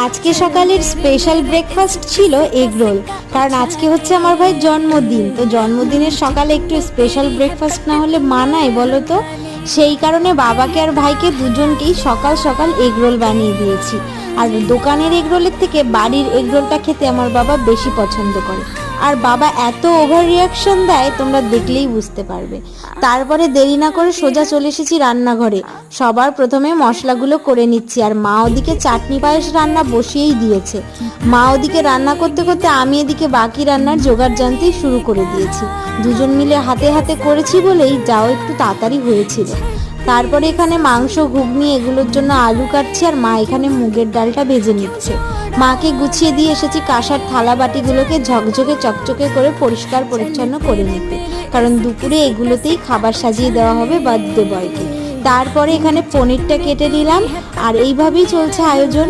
আজকে সকালের special breakfast ছিল এগ রোল। কারণ আজকে হচ্ছে আমার ভাইয়ের জন্মদিন, তো জন্মদিনের সকালে একটু স্পেশাল ব্রেকফাস্ট না হলে মানায় বলো তো? সেই কারণে বাবাকে আর ভাইকে দুজনকেই সকাল সকাল এগ রোল বানিয়ে দিয়েছি। আর দোকানের এগ রোলের থেকে বাড়ির এগ রোলটা খেতে আমার বাবা বেশি পছন্দ করে। আর বাবা এত ওভার রিয়াকশন দেয়, তোমরা দেখলেই বুঝতে পারবে। তারপরে দেরি না করে সোজা চলে এসেছি রান্নাঘরে। সবার প্রথমে মশলাগুলো করে নিচ্ছি, আর মা ওদিকে চাটনি পায়েস রান্না বসিয়েই দিয়েছে। মা ওদিকে রান্না করতে করতে আমি এদিকে বাকি রান্নার জোগাড় জানতেই শুরু করে দিয়েছি। দুজন মিলে হাতে হাতে করেছি বলেই যাও একটু তাড়াতাড়ি হয়েছিল। তারপরে এখানে মাংস, ঘুগনি এগুলোর জন্য আলু কাটছি, আর মা এখানে মুগের ডালটা ভেজে নিচ্ছে। মাকে গুছিয়ে দিয়ে এসেছি কাঁসার থালা বাটিগুলোকে ঝকঝকে চকচকে করে পরিষ্কার পরিচ্ছন্ন করে নিতে, কারণ দুপুরে এগুলোতেই খাবার সাজিয়ে দেওয়া হবে বার্থডে বয়কে। তারপরে এখানে পনিরটা কেটে নিলাম, আর এইভাবেই চলছে আয়োজন।